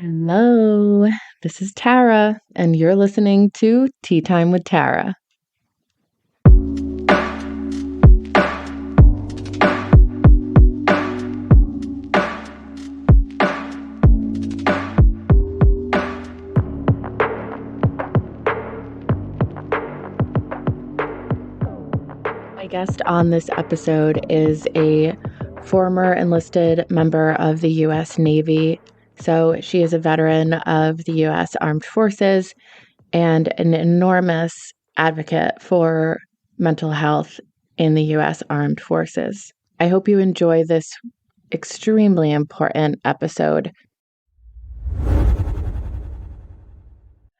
Hello, this is Tara, and you're listening to Tea Time with Tara. My guest on this episode is a former enlisted member of the U.S. Navy. So she is a veteran of the U.S. Armed Forces and an enormous advocate for mental health in the U.S. Armed Forces. I hope you enjoy this extremely important episode.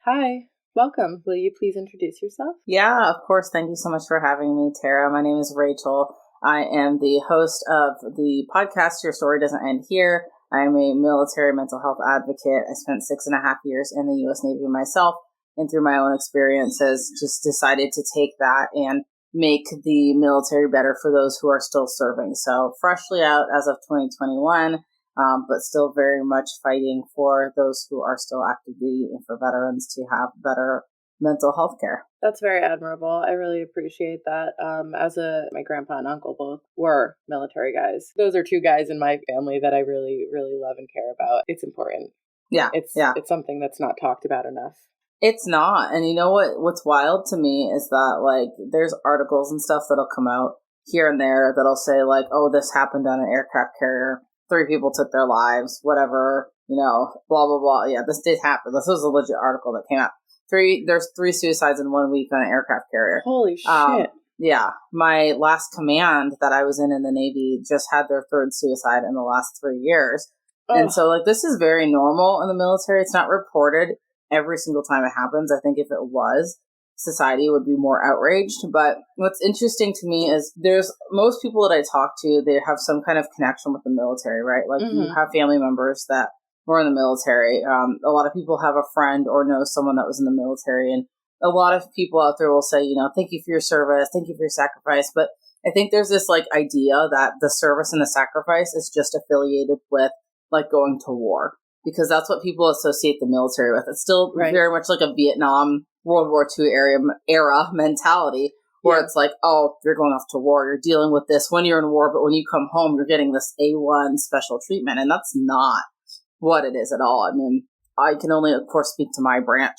Hi, welcome. Will you please introduce yourself? Yeah, of course. Thank you so much for having me, Tara. My name is Rachel. I am the host of the podcast, Your Story Doesn't End Here. I am a military mental health advocate. I spent 6.5 years in the U.S. Navy myself, and through my own experiences, just decided to take that and make the military better for those who are still serving. So freshly out as of 2021, but still very much fighting for those who are still active duty and for veterans to have better mental health care. That's very admirable. I really appreciate that. My grandpa and uncle both were military guys. Those are two guys in my family that I really, really love and care about. It's important. It's something that's not talked about enough. It's not. And you know what's wild to me is that, like, there's articles and stuff that'll come out here and there that'll say, like, oh, this happened on an aircraft carrier. 3 people took their lives, whatever, blah, blah, blah. Yeah, this did happen. This was a legit article that came out. There's 3 suicides in 1 week on an aircraft carrier. Holy shit. Yeah. My last command that I was in the Navy just had their 3rd suicide in the last 3 years. Oh. And so, like, this is very normal in the military. It's not reported every single time it happens. I think if it was, society would be more outraged. But what's interesting to me is there's most people that I talk to, they have some kind of connection with the military, right? Like you have family members that were in the military. A lot of people have a friend or know someone that was in the military. And a lot of people out there will say, thank you for your service. Thank you for your sacrifice. But I think there's this like idea that the service and the sacrifice is just affiliated with like going to war, because that's what people associate the military with. It's still very much like a Vietnam, World War II era mentality where it's like, oh, you're going off to war. You're dealing with this when you're in war, but when you come home, you're getting this A1 special treatment. And that's not what it is at all. I mean, I can only, of course, speak to my branch.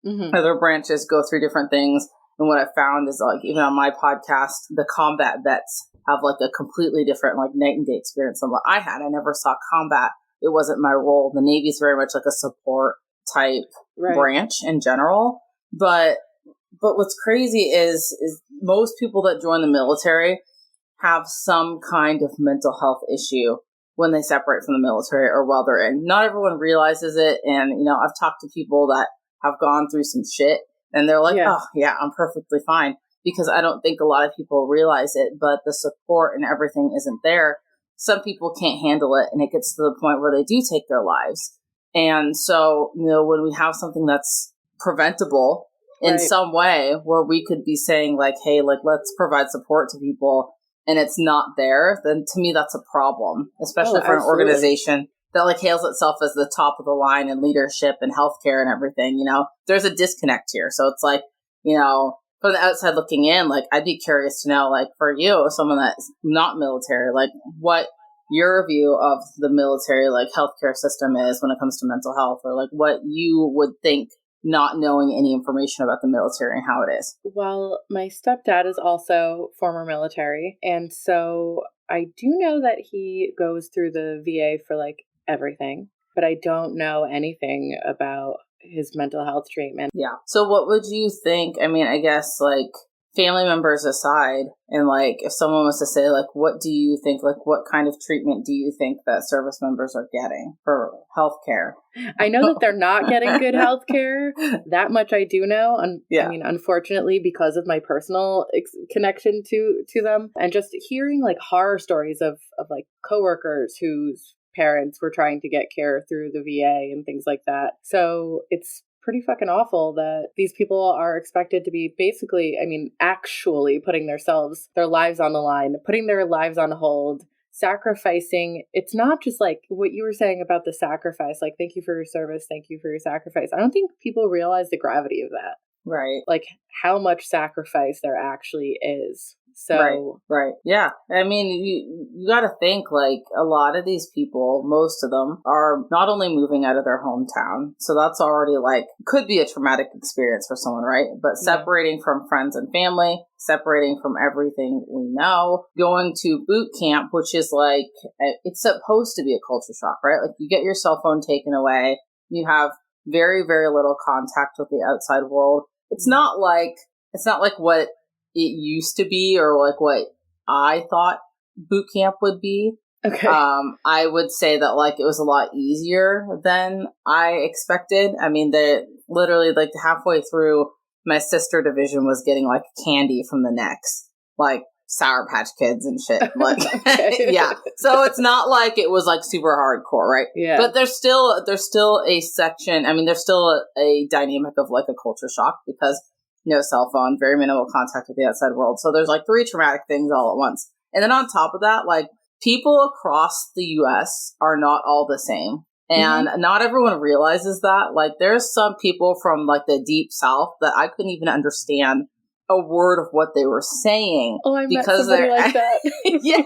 Other branches go through different things. And what I found is, like, even on my podcast, the combat vets have like a completely different, like, night and day experience than what I had. I never saw combat. It wasn't my role. The Navy is very much like a support type branch in general. But what's crazy is most people that join the military have some kind of mental health issue when they separate from the military or while they're in. Not everyone realizes it. And, I've talked to people that have gone through some shit and they're like, oh, yeah, I'm perfectly fine. Because I don't think a lot of people realize it, but the support and everything isn't there. Some people can't handle it, and it gets to the point where they do take their lives. And so, when we have something that's preventable in some way where we could be saying like, hey, like, let's provide support to people, and it's not there, then to me, that's a problem, especially for an organization that like hails itself as the top of the line in leadership and healthcare and everything. There's a disconnect here. So it's like, from the outside looking in, like, I'd be curious to know, like, for you, someone that's not military, like, what your view of the military, like, healthcare system is when it comes to mental health, or like what you would think not knowing any information about the military and how it is. Well, my stepdad is also former military. And so I do know that he goes through the VA for like everything, but I don't know anything about his mental health treatment. Yeah. So what would you think? I mean, I guess like family members aside, and like if someone was to say like, what do you think, like what kind of treatment do you think that service members are getting for healthcare? I know that they're not getting good healthcare. That much I do know. I mean, unfortunately, because of my personal connection to them, and just hearing like horror stories of like coworkers whose parents were trying to get care through the VA and things like that. So it's pretty fucking awful that these people are expected to be basically, I mean, actually putting their lives on the line, putting their lives on hold sacrificing, it's not just like what you were saying about the sacrifice, like, thank you for your service, thank you for your sacrifice. I don't think people realize the gravity of that. Right. Like how much sacrifice there actually is. So right. Yeah. I mean, you got to think like a lot of these people, most of them are not only moving out of their hometown. So that's already like, could be a traumatic experience for someone, right? But separating from friends and family, separating from everything we know, going to boot camp, which is like, it's supposed to be a culture shock, right? Like you get your cell phone taken away. You have very, very little contact with the outside world. It's not like what it used to be or like what I thought boot camp would be. Okay. I would say that like it was a lot easier than I expected. I mean, literally like halfway through, my sister division was getting like candy from the necks, like Sour Patch Kids and shit. Like, yeah. So it's not like it was like super hardcore, right? Yeah. But there's still a section. I mean, there's still a dynamic of like a culture shock because no cell phone, very minimal contact with the outside world. So there's like 3 traumatic things all at once. And then on top of that, like people across the US are not all the same. And not everyone realizes that. Like there's some people from like the deep South that I couldn't even understand a word of what they were saying. Oh, I met somebody like that. Yeah.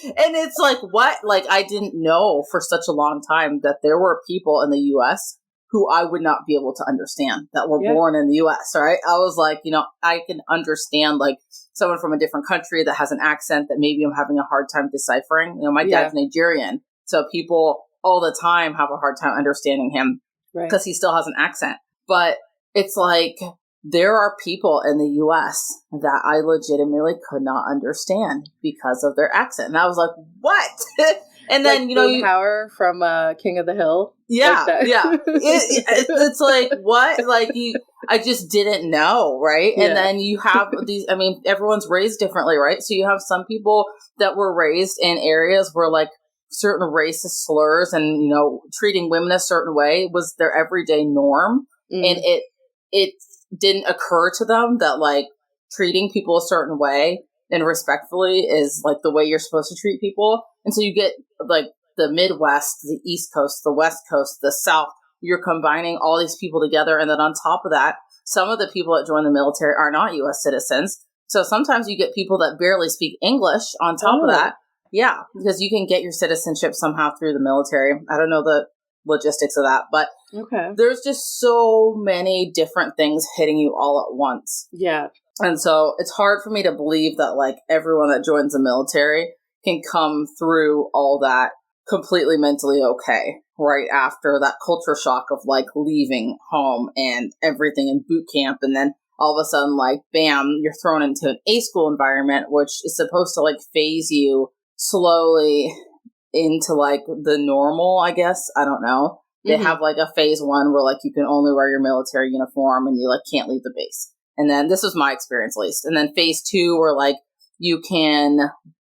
And it's like, what? Like I didn't know for such a long time that there were people in the US who I would not be able to understand that were born in the US, right? I was like, I can understand like someone from a different country that has an accent that maybe I'm having a hard time deciphering. My dad's Nigerian. So people all the time have a hard time understanding him because he still has an accent. But it's like, there are people in the US that I legitimately could not understand because of their accent. And I was like, what? And then, like Power from King of the Hill. Yeah, like yeah. It's like, what? Like, I just didn't know, right? Yeah. And then you have these, I mean, everyone's raised differently, right? So you have some people that were raised in areas where, like, certain racist slurs and, treating women a certain way was their everyday norm. And it didn't occur to them that, like, treating people a certain way and respectfully is, like, the way you're supposed to treat people. And so you get, like, the Midwest, the East Coast, the West Coast, the South, you're combining all these people together. And then on top of that, some of the people that join the military are not U.S. citizens. So sometimes you get people that barely speak English on top of that. Yeah, because you can get your citizenship somehow through the military. I don't know the logistics of that, but there's just so many different things hitting you all at once. Yeah. And so it's hard for me to believe that, like, everyone that joins the military can come through all that completely mentally okay right after that culture shock of, like, leaving home and everything in boot camp. And then all of a sudden, like, bam, you're thrown into an A-school environment, which is supposed to, like, phase you slowly into, like, the normal, I guess. I don't know. They have, like, a phase 1 where, like, you can only wear your military uniform and you, like, can't leave the base. And then this was my experience, at least. And then phase 2 where, like, you can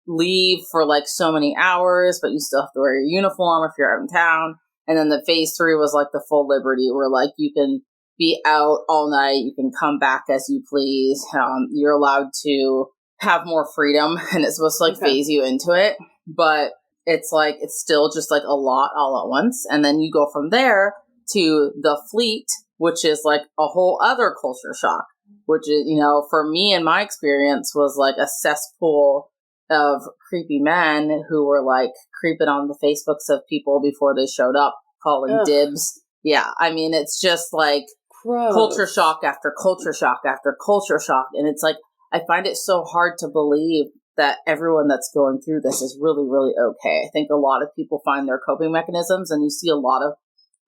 leave for, like, so many hours, but you still have to wear your uniform if you're out in town. And then the phase 3 was, like, the full liberty where, like, you can be out all night. You can come back as you please. You're allowed to have more freedom, and it's supposed to, like, phase you into it. But it's, like, it's still just, like, a lot all at once. And then you go from there to the fleet, which is, like, a whole other culture shock, which is, for me and my experience was, like, a cesspool of creepy men who were, like, creeping on the Facebooks of people before they showed up, calling dibs. Yeah, I mean, it's just, like, gross. Culture shock after culture shock after culture shock. And it's, like, I find it so hard to believe that everyone that's going through this is really, really okay. I think a lot of people find their coping mechanisms, and you see a lot of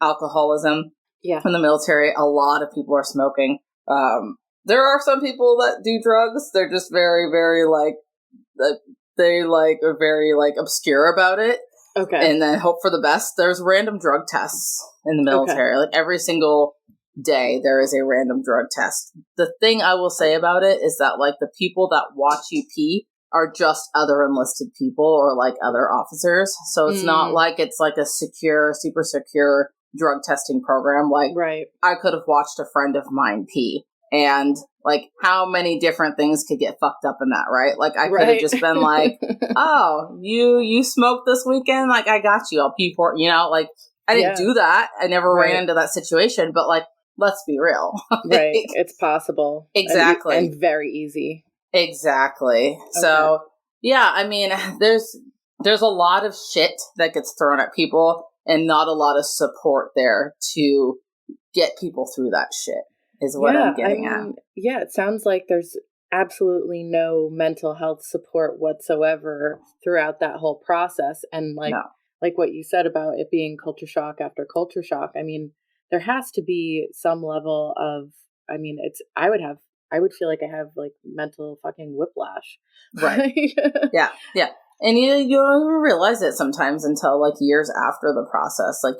alcoholism in the military. A lot of people are smoking. There are some people that do drugs. They're just very, very, like, they, like, are very, like, obscure about it. Okay. And then hope for the best. There's random drug tests in the military. Like, every single day there is a random drug test. The thing I will say about it is that, like, the people that watch you pee are just other enlisted people or, like, other officers. So it's not like it's, like, a secure, super secure drug testing program. Like, I could have watched a friend of mine pee, And like, how many different things could get fucked up in that, right? Like, I could have just been like, oh, you smoked this weekend? Like, I got you. I'll pee for, like, I didn't do that. I never ran into that situation, but like, let's be real. Right. It's possible. Exactly. And very easy. Exactly. Okay. So, yeah, I mean, there's a lot of shit that gets thrown at people and not a lot of support there to get people through that shit is what I'm getting at. Yeah, it sounds like there's absolutely no mental health support whatsoever throughout that whole process. And like what you said about it being culture shock after culture shock, I mean, there has to be some level of, I mean, I would feel like I have like mental fucking whiplash. Right. Yeah. And you don't even realize it sometimes until like years after the process. Like,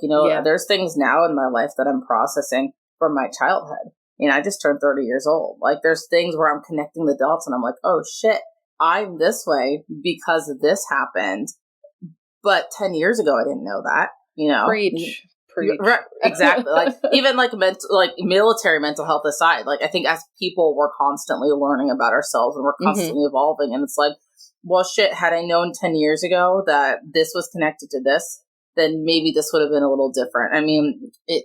there's things now in my life that I'm processing from my childhood. I just turned 30 years old. Like, there's things where I'm connecting the dots and I'm like, oh shit, I'm this way because this happened. But 10 years ago, I didn't know that, Preach. Right, exactly. Like, even like military mental health aside, like, I think as people, we're constantly learning about ourselves and we're constantly evolving. And it's like, well, shit, had I known 10 years ago that this was connected to this, then maybe this would have been a little different. I mean, it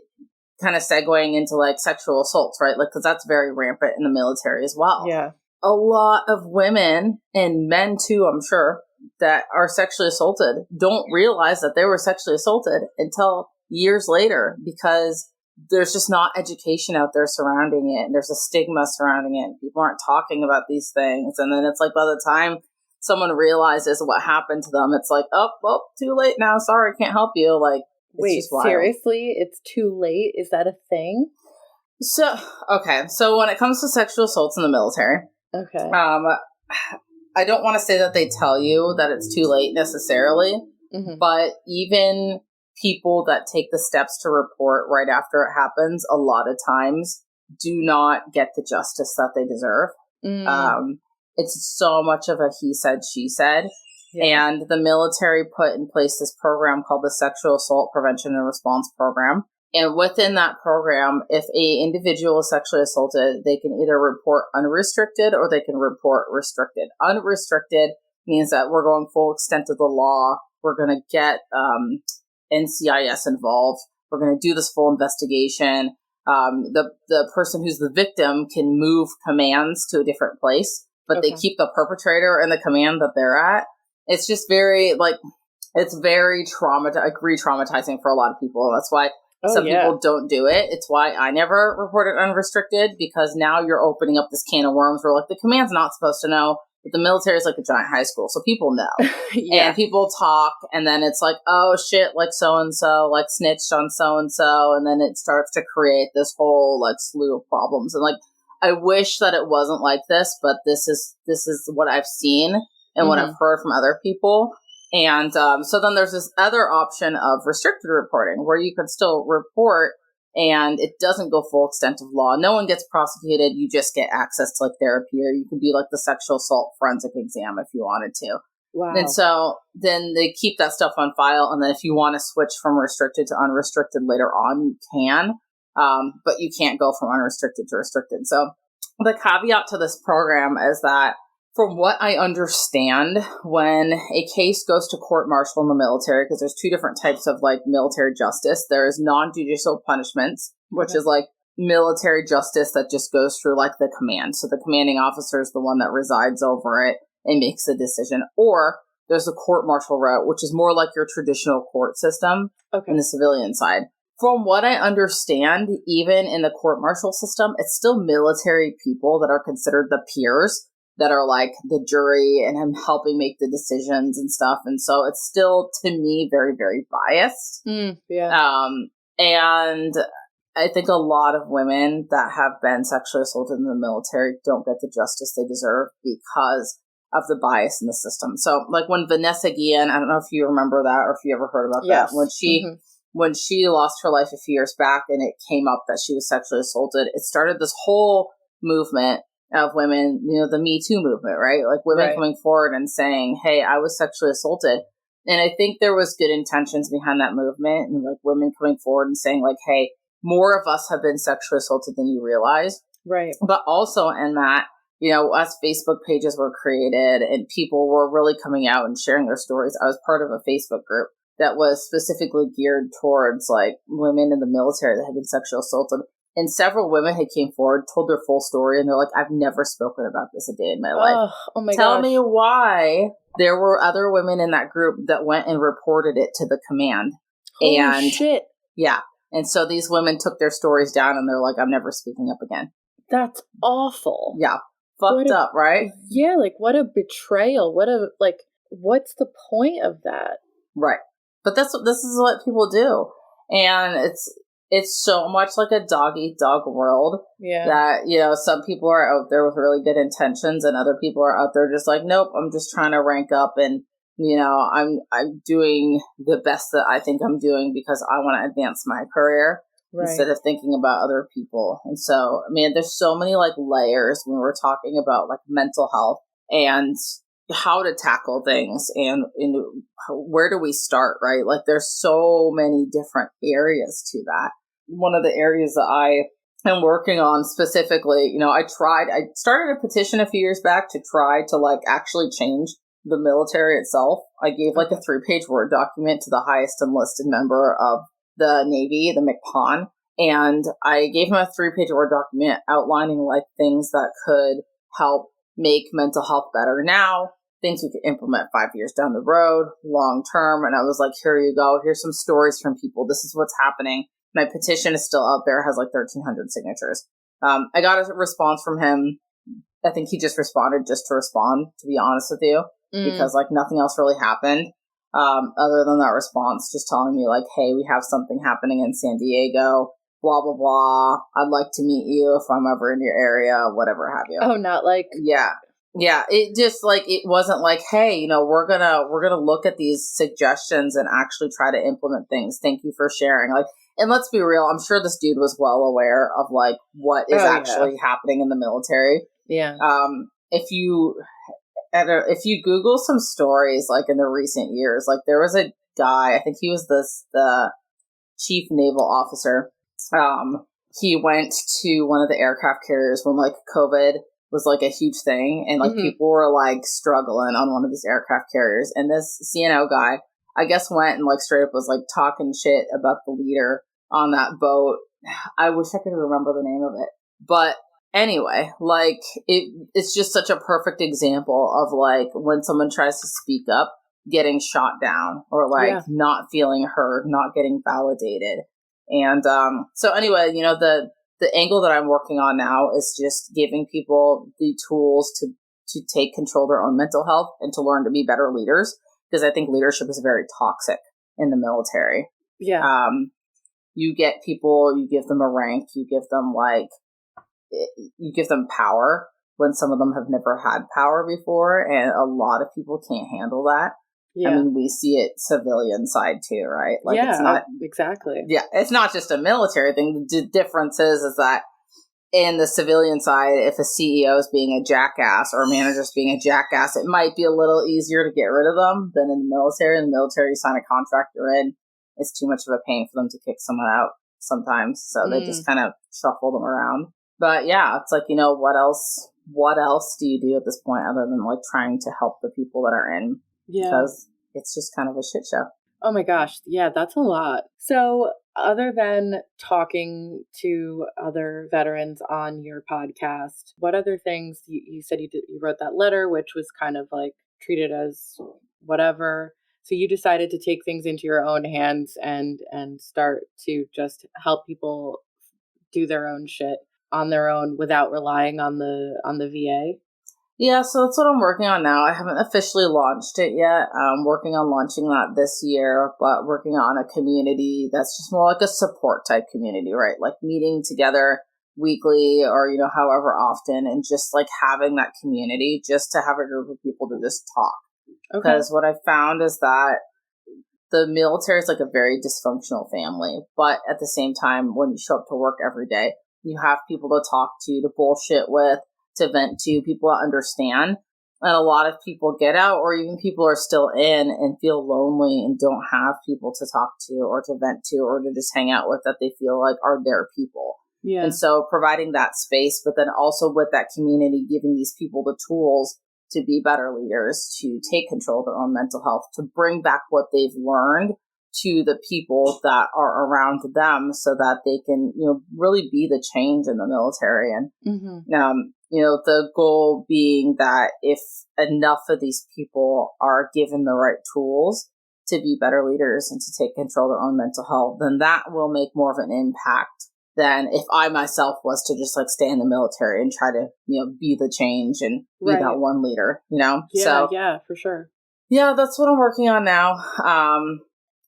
kind of segueing into like sexual assaults, right? Like, because that's very rampant in the military as well. Yeah. A lot of women and men too, I'm sure, that are sexually assaulted don't realize that they were sexually assaulted until years later, because there's just not education out there surrounding it. And there's a stigma surrounding it. And people aren't talking about these things. And then it's like, by the time someone realizes what happened to them, it's like, oh, well, too late now. Sorry, I can't help you. Like, wait, seriously? It's too late? Is that a thing? So when it comes to sexual assaults in the military, I don't want to say that they tell you that it's too late necessarily, but even people that take the steps to report right after it happens, a lot of times do not get the justice that they deserve. It's so much of a he said, she said. Yeah. And the military put in place this program called the Sexual Assault Prevention and Response Program. And within that program, if a individual is sexually assaulted, they can either report unrestricted or they can report restricted. Unrestricted means that we're going full extent of the law. We're going to get NCIS involved. We're going to do this full investigation. The person who's the victim can move commands to a different place, but they keep the perpetrator in the command that they're at. It's just very re-traumatizing for a lot of people. That's why some people don't do it. It's why I never reported unrestricted, because now you're opening up this can of worms where like the command's not supposed to know, but the military is like a giant high school. So people know and people talk, and then it's like, oh shit, like so-and-so like snitched on so-and-so. And then it starts to create this whole like slew of problems. And like, I wish that it wasn't like this, but this is what I've seen and what I've heard from other people. And so then there's this other option of restricted reporting where you can still report and it doesn't go full extent of law. No one gets prosecuted. You just get access to like therapy, or you can do like the sexual assault forensic exam if you wanted to. Wow. And so then they keep that stuff on file. And then if you want to switch from restricted to unrestricted later on, you can. But you can't go from unrestricted to restricted. So the caveat to this program is that, from what I understand, when a case goes to court-martial in the military, because there's two different types of like military justice. There is non-judicial punishments, which is like military justice that just goes through like the command. So the commanding officer is the one that resides over it and makes the decision. Or there's a court-martial route, which is more like your traditional court system in the civilian side. From what I understand, even in the court-martial system, it's still military people that are considered the peers, that are like the jury and I'm helping make the decisions and stuff. And so it's still, to me, very, very biased. And I think a lot of women that have been sexually assaulted in the military don't get the justice they deserve because of the bias in the system. So like when Vanessa Guillen, I don't know if you remember that or if you ever heard about that, when she lost her life a few years back and it came up that she was sexually assaulted, it started this whole movement of women, the Me Too movement, right? Like women coming forward and saying, hey, I was sexually assaulted. And I think there was good intentions behind that movement, and like women coming forward and saying like, hey, more of us have been sexually assaulted than you realize. Right. But also in that, as Facebook pages were created and people were really coming out and sharing their stories, I was part of a Facebook group that was specifically geared towards like women in the military that had been sexually assaulted. And several women had came forward, told their full story, and they're like, I've never spoken about this a day in my life. Oh my Tell gosh. me why. There were other women in that group that went and reported it to the command. Holy shit. Yeah. And so these women took their stories down and they're like, I'm never speaking up again. That's awful. Yeah. Fucked up, right? Yeah, like what a betrayal. What's the point of that? Right. But this is what people do. And it's so much like a dog-eat-dog world. Yeah. That, some people are out there with really good intentions and other people are out there just like, nope, I'm just trying to rank up and, I'm doing the best that I think I'm doing because I want to advance my career. Right. Instead of thinking about other people. And so, there's so many like layers when we're talking about like mental health and how to tackle things and where do we start, right? Like there's so many different areas to that. One of the areas that I am working on specifically, I started a petition a few years back to try to like actually change the military itself. I gave like a 3-page Word document to the highest enlisted member of the Navy, the McPon, and I gave him a 3-page Word document outlining like things that could help make mental health better now, things we could implement 5 years down the road, long term. And I was like, here you go. Here's some stories from people. This is what's happening. My petition is still out there. It has like 1,300 signatures. I got a response from him. I think he just responded just to respond, to be honest with you, because like nothing else really happened. Other than that response, just telling me like, hey, we have something happening in San Diego, blah, blah, blah. I'd like to meet you if I'm ever in your area, whatever have you. Oh, not like. Yeah. Yeah. It just like, it wasn't like, hey, we're going to look at these suggestions and actually try to implement things. Thank you for sharing. Like, and let's be real. I'm sure this dude was well aware of like what is actually happening in the military. Yeah. If you Google some stories, like in the recent years, like there was a guy, I think he was the chief naval officer. He went to one of the aircraft carriers when like COVID was like a huge thing and like people were like struggling on one of these aircraft carriers. And this CNO guy, I guess, went and like straight up was like talking shit about the leader on that boat. I wish I could remember the name of it. But anyway, like it's just such a perfect example of like when someone tries to speak up, getting shot down or like not feeling heard, not getting validated. And so anyway, the angle that I'm working on now is just giving people the tools to take control of their own mental health and to learn to be better leaders, because I think leadership is very toxic in the military. Yeah. You get people, you give them a rank, you give them power when some of them have never had power before, and a lot of people can't handle that. Yeah. We see it civilian side too, right? Like it's not exactly. Yeah, it's not just a military thing. The difference is that in the civilian side, if a CEO is being a jackass or a manager is being a jackass, it might be a little easier to get rid of them than in the military. In the military, you sign a contract you're in. It's too much of a pain for them to kick someone out sometimes, so they just kind of shuffle them around. But yeah, it's like, what else do you do at this point other than like trying to help the people that are in? Yeah. Because it's just kind of a shit show. Oh my gosh. Yeah, that's a lot. So other than talking to other veterans on your podcast, what other things you said you wrote that letter, which was kind of like treated as whatever. So you decided to take things into your own hands and start to just help people do their own shit on their own without relying on the VA. Yeah, so that's what I'm working on now. I haven't officially launched it yet. I'm working on launching that this year, but working on a community that's just more like a support type community, right? Like meeting together weekly or, however often, and just like having that community just to have a group of people to just talk. Okay. Because what I found is that the military is like a very dysfunctional family, but at the same time, when you show up to work every day, you have people to talk to bullshit with, to vent to, people that understand. And a lot of people get out, or even people are still in and feel lonely and don't have people to talk to or to vent to or to just hang out with that they feel like are their people. Yeah. And so providing that space, but then also with that community, giving these people the tools to be better leaders, to take control of their own mental health, to bring back what they've learned to the people that are around them so that they can, really be the change in the military. And, the goal being that if enough of these people are given the right tools to be better leaders and to take control of their own mental health, then that will make more of an impact than if I myself was to just like stay in the military and try to, be the change and be that one leader, Yeah, So, yeah, for sure. Yeah, that's what I'm working on now.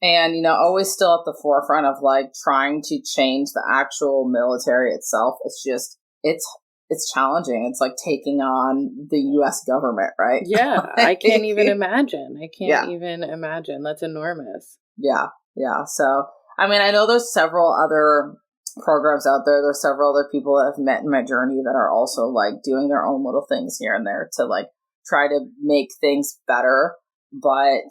And, always still at the forefront of like trying to change the actual military itself. It's just, it's challenging. It's like taking on the U.S. government, right? Yeah, I can't even imagine. Even imagine. That's enormous. Yeah, yeah. So, I mean, I know there's several other programs out there. There's several other people that I've met in my journey that are also like doing their own little things here and there to like try to make things better. But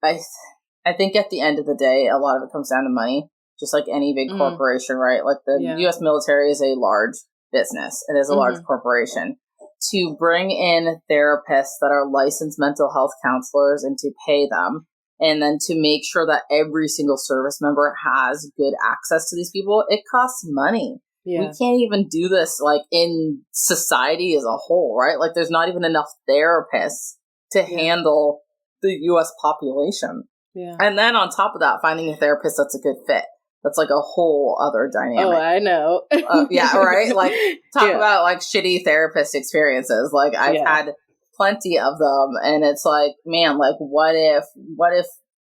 I think at the end of the day, a lot of it comes down to money, just like any big corporation, right? Like the U.S. military is a large business. It is a large corporation. To bring in therapists that are licensed mental health counselors and to pay them, and then to make sure that every single service member has good access to these people, it costs money. Yeah. We can't even do this like in society as a whole, right? Like there's not even enough therapists to handle the U.S. population. Yeah. And then on top of that, finding a therapist that's a good fit. That's like a whole other dynamic. Oh, I know. Yeah, right? Like, talk about like shitty therapist experiences. Like, I've had plenty of them. And it's like, man, like, what if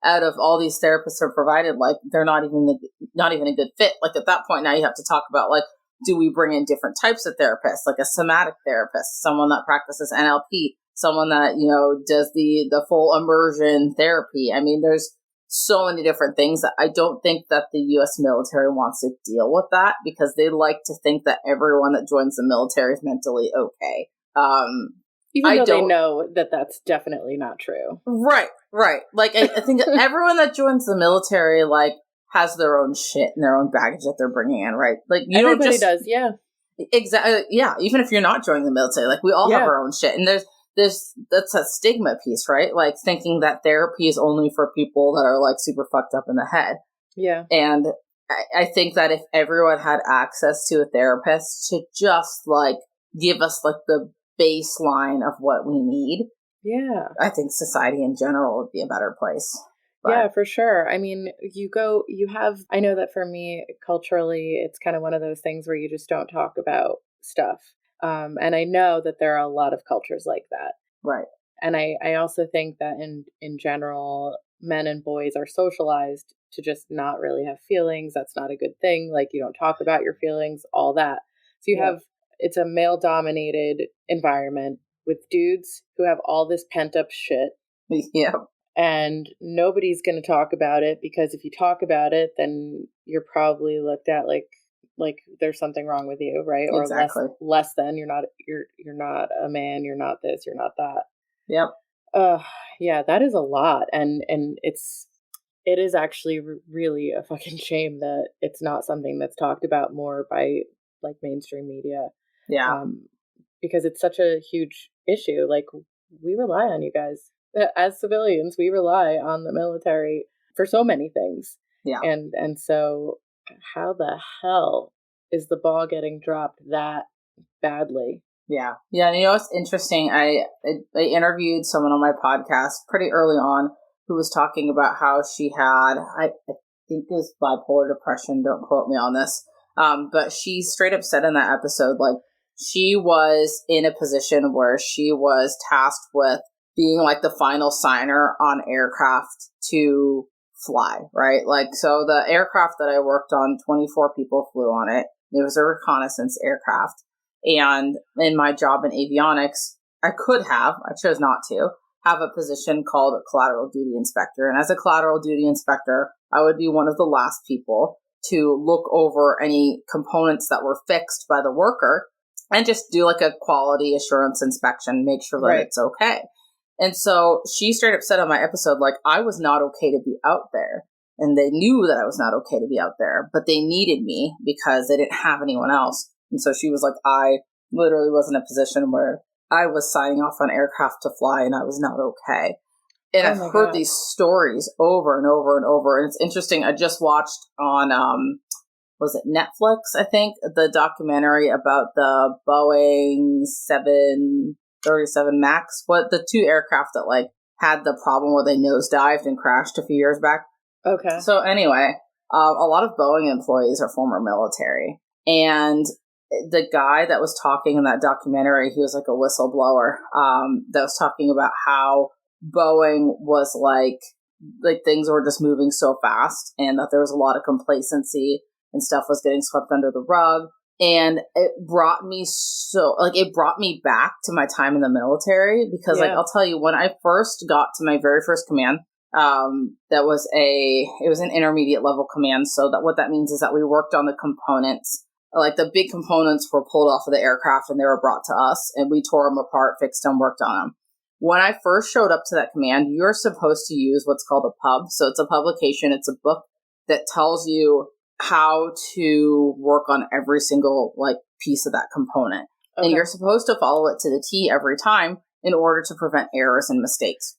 out of all these therapists are provided, like, they're not even a good fit? Like, at that point, now you have to talk about, like, do we bring in different types of therapists? Like a somatic therapist, someone that practices NLP, someone that, does the full immersion therapy. I mean, there's so many different things that I don't think that the U.S. military wants to deal with that because they like to think that everyone that joins the military is mentally okay. Even though they know that that's definitely not true. Right. Like, I think everyone that joins the military, like, has their own shit and their own baggage that they're bringing in, right? Like, everybody does, yeah. Exactly. Yeah. Even if you're not joining the military, like, we all have our own shit. And that's a stigma piece, right? Like thinking that therapy is only for people that are like super fucked up in the head. Yeah. And I think that if everyone had access to a therapist to just like give us like the baseline of what we need. Yeah. I think society in general would be a better place. But. Yeah, for sure. I mean, I know that for me, culturally, it's kind of one of those things where you just don't talk about stuff. And I know that there are a lot of cultures like that. Right. And I also think that in general, men and boys are socialized to just not really have feelings. That's not a good thing. Like you don't talk about your feelings, all that. So it's a male dominated environment with dudes who have all this pent up shit. Yeah. And nobody's going to talk about it because if you talk about it, then you're probably looked at like there's something wrong with you, right? Exactly. Or less than you're not a man, you're not this, you're not that. Yep. Yeah, that is a lot, and it is actually really a fucking shame that it's not something that's talked about more by like mainstream media. Yeah. Because it's such a huge issue. Like we rely on you guys as civilians. We rely on the military for so many things. Yeah. And so. How the hell is the ball getting dropped that badly? Yeah. Yeah. And it's interesting. I interviewed someone on my podcast pretty early on who was talking about how she had, I think it was bipolar depression. Don't quote me on this. But she straight up said in that episode, like she was in a position where she was tasked with being like the final signer on aircraft to fly, right? Like, so the aircraft that I worked on, 24 people flew on it. It was a reconnaissance aircraft. And in my job in avionics, I chose not to, have a position called a collateral duty inspector. And as a collateral duty inspector, I would be one of the last people to look over any components that were fixed by the worker and just do like a quality assurance inspection, make sure that it's okay. And so she straight up said on my episode, like, I was not okay to be out there. and they knew that I was not okay to be out there, but they needed me because they didn't have anyone else. And so she was like, I literally was in a position where I was signing off on aircraft to fly and I was not okay. And I've heard these stories over and over and over. And it's interesting. I just watched on, was it Netflix, I think, the documentary about the Boeing 737 MAX, the two aircraft that like had the problem where they nosedived and crashed a few years back. Okay. So anyway, a lot of Boeing employees are former military. And the guy that was talking in that documentary, he was like a whistleblower, that was talking about how Boeing was like things were just moving so fast and that there was a lot of complacency and stuff was getting swept under the rug. And it brought me back to my time in the military because like, I'll tell you, when I first got to my very first command, it was an intermediate level command. So that what that means is that we worked on the components, like the big components were pulled off of the aircraft and they were brought to us and we tore them apart, fixed them, worked on them. When I first showed up to that command, you're supposed to use what's called a pub. So it's a publication. It's a book that tells you how to work on every single like piece of that component. Okay. And you're supposed to follow it to the T every time in order to prevent errors and mistakes.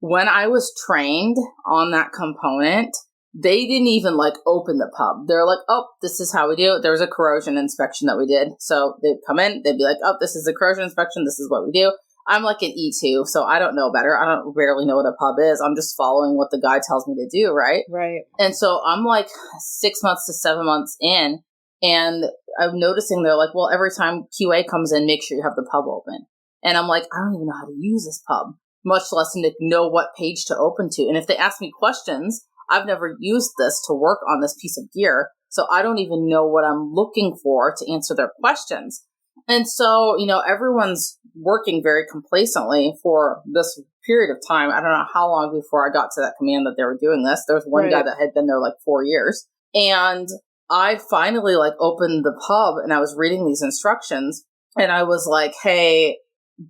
When I was trained on that component, they didn't even like open the pub. They're like, oh, this is how we do it. There was a corrosion inspection that we did. So they'd come in, they'd be like, oh, this is the corrosion inspection. This is what we do. I'm like an E2, so I don't know better. I don't barely know what a pub is. I'm just following what the guy tells me to do, right? Right. And so I'm like 6 months to 7 months in, and I'm noticing they're like, well, every time QA comes in, make sure you have the pub open. And I'm like, I don't even know how to use this pub, much less to know what page to open to. And if they ask me questions, I've never used this to work on this piece of gear, so I don't even know what I'm looking for to answer their questions. And so, everyone's working very complacently for this period of time. I don't know how long before I got to that command that they were doing this. There was one guy that had been there like 4 years. And I finally like opened the pub and I was reading these instructions and I was like, hey,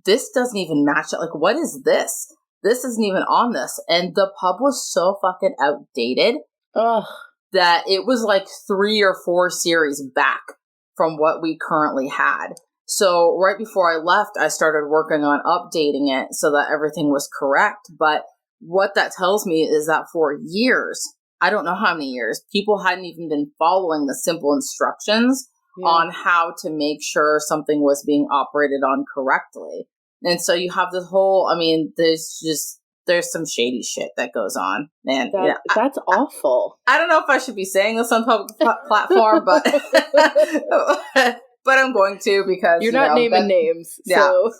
this doesn't even match it. Like, what is this? This isn't even on this. And the pub was so fucking outdated that it was like 3 or 4 series back from what we currently had. So right before I left, I started working on updating it so that everything was correct. But what that tells me is that for years, I don't know how many years, people hadn't even been following the simple instructions on how to make sure something was being operated on correctly. And so you have this whole, there's some shady shit that goes on. And that's awful. I don't know if I should be saying this on public platform, but but I'm going to because you're not naming names. So.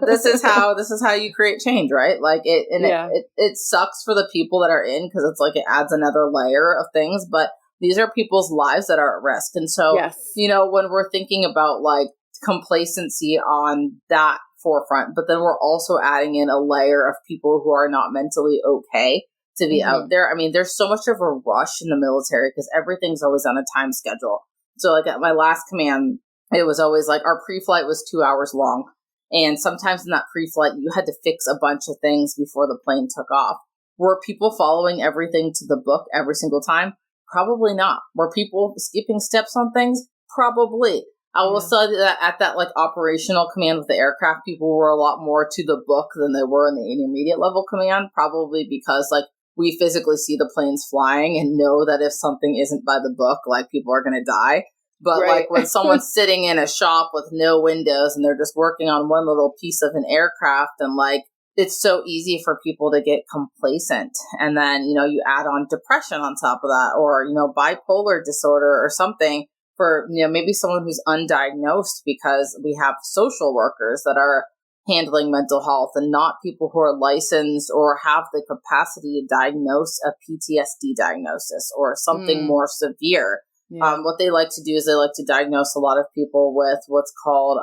This is how you create change, right? Like it sucks for the people that are in because it's like it adds another layer of things, but these are people's lives that are at risk. And so, when we're thinking about like complacency on that forefront, but then we're also adding in a layer of people who are not mentally okay to be out there. I mean, there's so much of a rush in the military because everything's always on a time schedule. So like at my last command, it was always like our pre-flight was 2 hours long. And sometimes in that pre-flight, you had to fix a bunch of things before the plane took off. Were people following everything to the book every single time? Probably not. Were people skipping steps on things? Probably. I will say that at that like operational command with the aircraft, people were a lot more to the book than they were in the intermediate level command, probably because like we physically see the planes flying and know that if something isn't by the book, like people are going to die. But like when someone's sitting in a shop with no windows and they're just working on one little piece of an aircraft and like it's so easy for people to get complacent. And then, you add on depression on top of that or, bipolar disorder or something for, maybe someone who's undiagnosed because we have social workers that are handling mental health and not people who are licensed or have the capacity to diagnose a PTSD diagnosis or something more severe. Yeah. What they like to do is they like to diagnose a lot of people with what's called,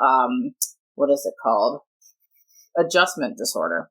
adjustment disorder.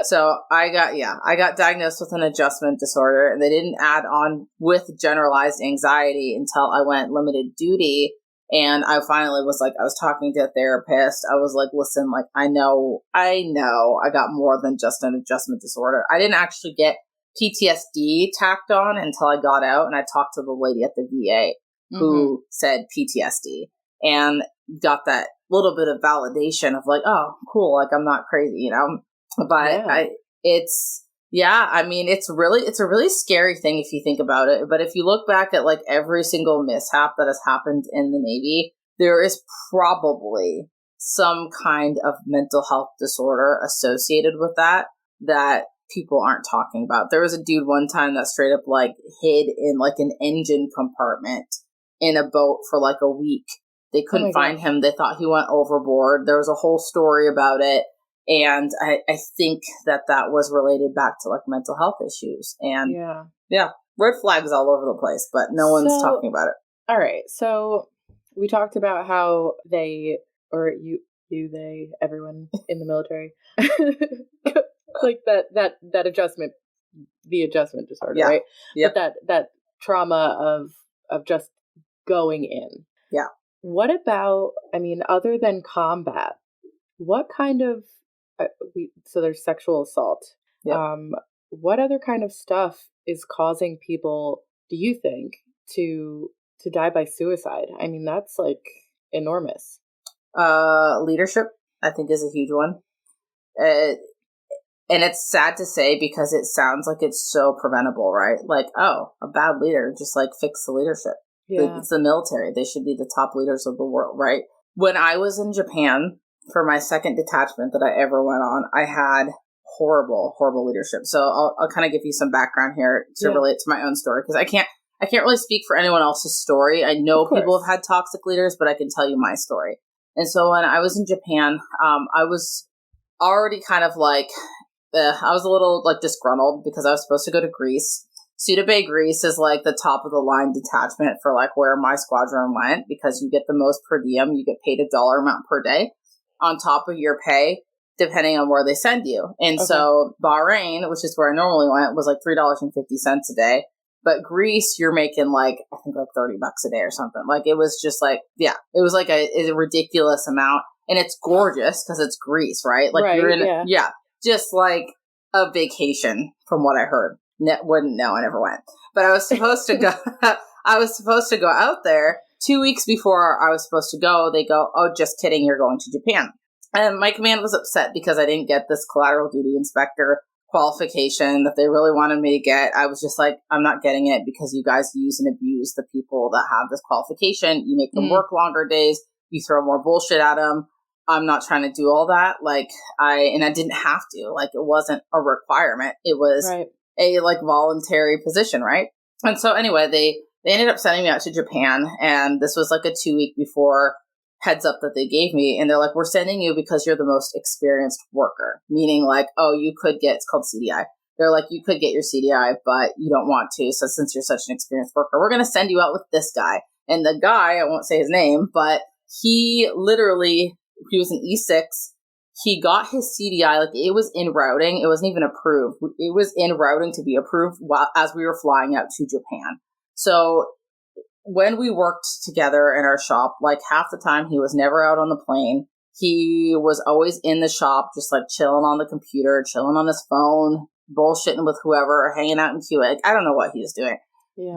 So I got diagnosed with an adjustment disorder and they didn't add on with generalized anxiety until I went limited duty. And I finally was like, I was talking to a therapist. I was like, listen, like, I know I got more than just an adjustment disorder. I didn't actually get PTSD tacked on until I got out and I talked to the lady at the VA who said PTSD and got that little bit of validation of like, oh, cool, like I'm not crazy, you know? But it's a really scary thing if you think about it. But if you look back at like every single mishap that has happened in the Navy, there is probably some kind of mental health disorder associated with that people aren't talking about. There was a dude one time that straight up like hid in like an engine compartment in a boat for like a week. They couldn't find him. They thought he went overboard. There was a whole story about it. And I think that was related back to like mental health issues. And red flags all over the place, but no one's talking about it. All right. So we talked about how they, or they, everyone in the military, like that adjustment, the adjustment disorder, right? Yep. But that trauma of just going in. Yeah. What about, I mean, other than combat, what kind of, so there's sexual assault. Yep. What other kind of stuff is causing people, do you think, to die by suicide? I mean, that's like enormous. Leadership, I think, is a huge one. And it's sad to say because it sounds like it's so preventable, right? Like, oh, a bad leader, just like fix the leadership. Yeah. It's the military. They should be the top leaders of the world, right? When I was in Japan for my second detachment that I ever went on, I had horrible leadership. So I'll kind of give you some background here to relate to my own story because I can't really speak for anyone else's story. I know people have had toxic leaders, but I can tell you my story. And so when I was in Japan, I was already kind of like, I was a little like disgruntled because I was supposed to go to Greece. Suda Bay, Greece is like the top of the line detachment for like where my squadron went because you get the most per diem. You get paid $1 amount per day on top of your pay, depending on where they send you. And so Bahrain, which is where I normally went, was like $3.50 a day. But Greece, you're making like, I think like $30 a day or something. Like it was just like, it was like a ridiculous amount. And it's gorgeous because it's Greece, right? Like you're in, just like a vacation from what I heard. Wouldn't know. I never went, but I was supposed to go. I was supposed to go out there 2 weeks before I was supposed to go. They go, "Oh, just kidding. You're going to Japan." And my command was upset because I didn't get this collateral duty inspector qualification that they really wanted me to get. I was just like, I'm not getting it because you guys use and abuse the people that have this qualification. You make them work longer days. You throw more bullshit at them. I'm not trying to do all that. Like I didn't have to. Like it wasn't a requirement. It was a like voluntary position, right? And so anyway, they ended up sending me out to Japan, and this was like a 2 week before heads up that they gave me, and they're like, we're sending you because you're the most experienced worker, meaning like, oh, you could get, it's called CDI. They're like, you could get your CDI, but you don't want to. So since you're such an experienced worker, we're going to send you out with this guy. And the guy, I won't say his name, but he was an E6. He got his CDI, like it was in routing. It wasn't even approved. It was in routing to be approved as we were flying out to Japan. So when we worked together in our shop, like half the time he was never out on the plane. He was always in the shop, just like chilling on the computer, chilling on his phone, bullshitting with whoever, hanging out in QA. I don't know what he was doing,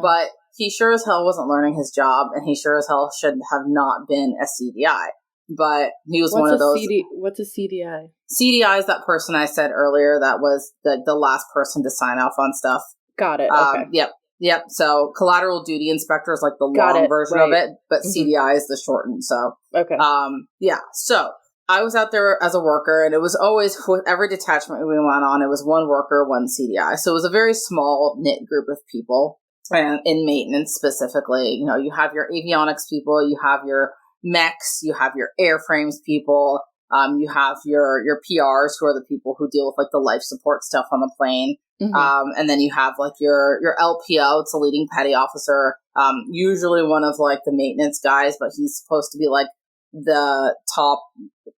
but he sure as hell wasn't learning his job, and he sure as hell should have not been a CDI. But he was one of those. What's a CDI? CDI is that person I said earlier that was the last person to sign off on stuff. Got it. Okay. Yep. So collateral duty inspector is like the long version of it, but CDI is the shortened. So So I was out there as a worker, and it was always with every detachment we went on, it was one worker, one CDI. So it was a very small knit group of people, and in maintenance specifically, you know, you have your avionics people, you have your mechs, you have your airframes people, you have your PRs, who are the people who deal with like the life support stuff on the plane. And then you have like your LPO, it's a leading petty officer, usually one of like the maintenance guys, but he's supposed to be like the top,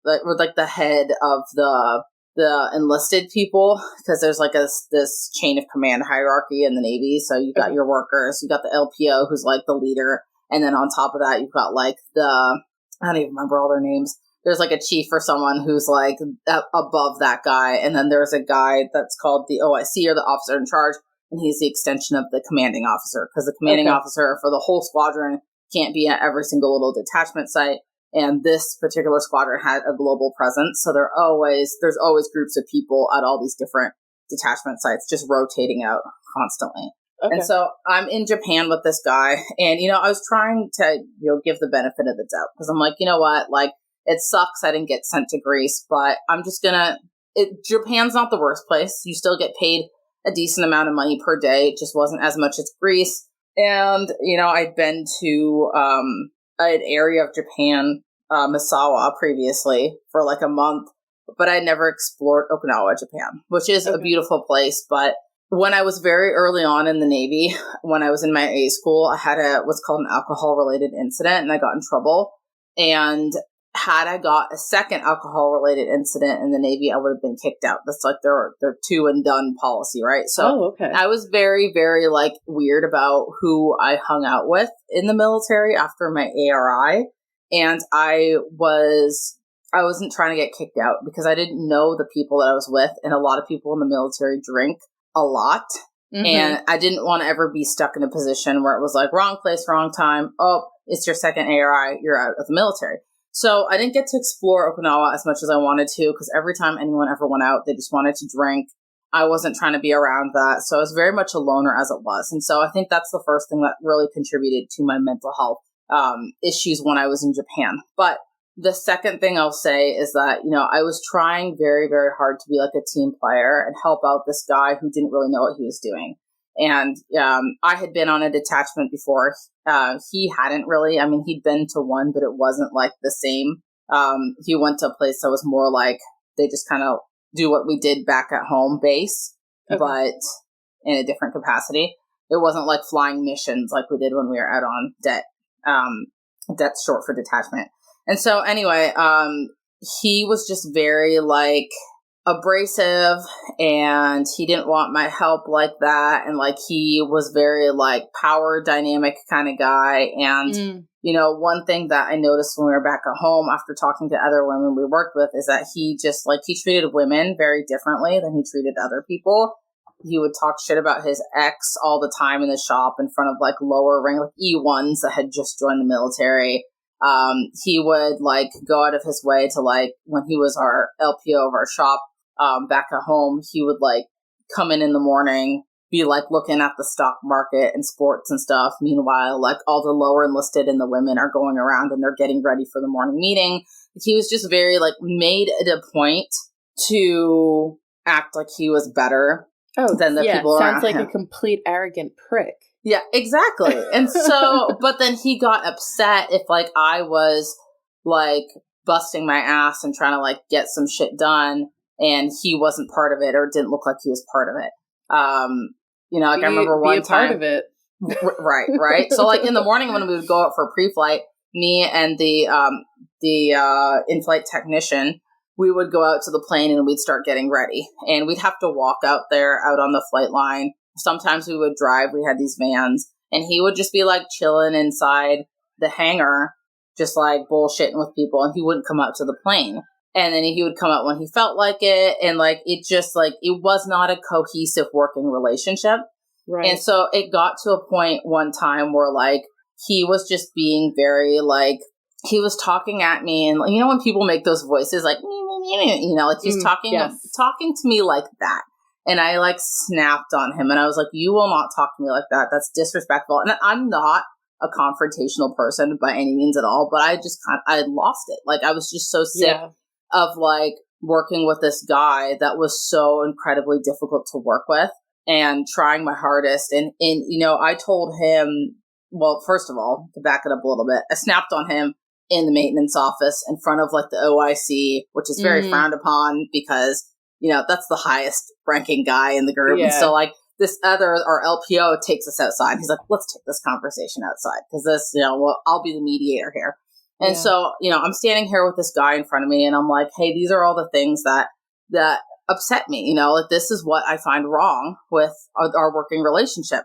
like the head of the enlisted people, because there's like this chain of command hierarchy in the Navy. So you've got your workers, you got the LPO, who's like the leader. And then on top of that, you've got like I don't even remember all their names. There's like a chief or someone who's like above that guy. And then there's a guy that's called the OIC, or the officer in charge, and he's the extension of the commanding officer, because the commanding officer for the whole squadron can't be at every single little detachment site. And this particular squadron had a global presence. So there's always groups of people at all these different detachment sites just rotating out constantly. Okay. And so I'm in Japan with this guy, and, I was trying to, give the benefit of the doubt, because I'm like, you know what, like, it sucks I didn't get sent to Greece, but I'm just Japan's not the worst place. You still get paid a decent amount of money per day. It just wasn't as much as Greece. And, I'd been to an area of Japan, Misawa, previously for like a month, but I never explored Okinawa, Japan, which is a beautiful place. But when I was very early on in the Navy, when I was in my A school, I had what's called an alcohol-related incident, and I got in trouble. And had I got a second alcohol-related incident in the Navy, I would have been kicked out. That's like their two and done policy, right? So I was very, very like weird about who I hung out with in the military after my ARI, and I wasn't trying to get kicked out because I didn't know the people that I was with, and a lot of people in the military drink a lot. Mm-hmm. And I didn't want to ever be stuck in a position where it was like wrong place, wrong time. Oh, it's your second ARI. You're out of the military. So I didn't get to explore Okinawa as much as I wanted to, because every time anyone ever went out, they just wanted to drink. I wasn't trying to be around that. So I was very much a loner as it was. And so I think that's the first thing that really contributed to my mental health issues when I was in Japan. But the second thing I'll say is that, I was trying very, very hard to be like a team player and help out this guy who didn't really know what he was doing. And I had been on a detachment before. He hadn't really. I mean, he'd been to one, but it wasn't like the same. He went to a place that was more like they just kind of do what we did back at home base, but in a different capacity. It wasn't like flying missions like we did when we were out on det. Det's short for detachment. And so anyway, he was just very like abrasive, and he didn't want my help like that. And like, he was very like power dynamic kind of guy. And, one thing that I noticed when we were back at home after talking to other women we worked with is that he just like, he treated women very differently than he treated other people. He would talk shit about his ex all the time in the shop in front of like lower rank, like E1s that had just joined the military. He would like go out of his way to like, when he was our LPO of our shop, back at home, he would like come in the morning, be like looking at the stock market and sports and stuff. Meanwhile, like all the lower enlisted and the women are going around and they're getting ready for the morning meeting. He was just very like made it a point to act like he was better than the people around him. Sounds like a complete arrogant prick. Yeah, exactly. And so, but then he got upset if like I was like busting my ass and trying to like get some shit done, and he wasn't part of it or didn't look like he was part of it. Like I remember one time. Part of it. Right. So like in the morning when we would go out for pre-flight, me and the in-flight technician, we would go out to the plane and we'd start getting ready, and we'd have to walk out there out on the flight line. Sometimes we would drive. We had these vans, and he would just be like chilling inside the hangar, just like bullshitting with people, and he wouldn't come out to the plane. And then he would come out when he felt like it. And like, it just like, it was not a cohesive working relationship. Right. And so it got to a point one time where like, he was just being very like, he was talking at me, and when people make those voices like, like he's talking to me like that. And I like snapped on him, and I was like, you will not talk to me like that. That's disrespectful. And I'm not a confrontational person by any means at all, but I had lost it. Like, I was just so sick of like working with this guy that was so incredibly difficult to work with, and trying my hardest. And I told him, well, first of all, to back it up a little bit, I snapped on him in the maintenance office in front of like the OIC, which is very frowned upon because, that's the highest ranking guy in the group. Yeah. And so like this our LPO takes us outside. He's like, let's take this conversation outside, because this, I'll be the mediator here. And so, I'm standing here with this guy in front of me, and I'm like, hey, these are all the things that upset me. Like, this is what I find wrong with our working relationship.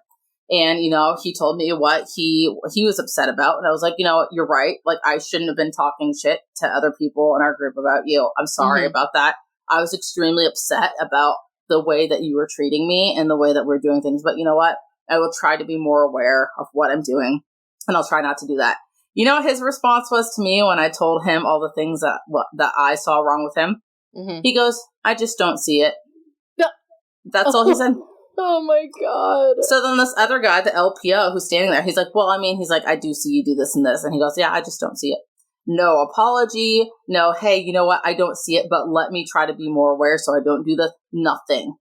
And, he told me what he was upset about. And I was like, you're right. Like, I shouldn't have been talking shit to other people in our group about you. I'm sorry about that. I was extremely upset about the way that you were treating me and the way that we're doing things. But you know what? I will try to be more aware of what I'm doing, and I'll try not to do that. You know what his response was to me when I told him all the things that I saw wrong with him? Mm-hmm. He goes, I just don't see it. That's all he said. Oh my God. So then this other guy, the LPO, who's standing there, he's like, well, I mean, he's like, I do see you do this and this. And he goes, yeah, I just don't see it. No apology. No, hey, you know what? I don't see it, but let me try to be more aware so I don't do this. Nothing.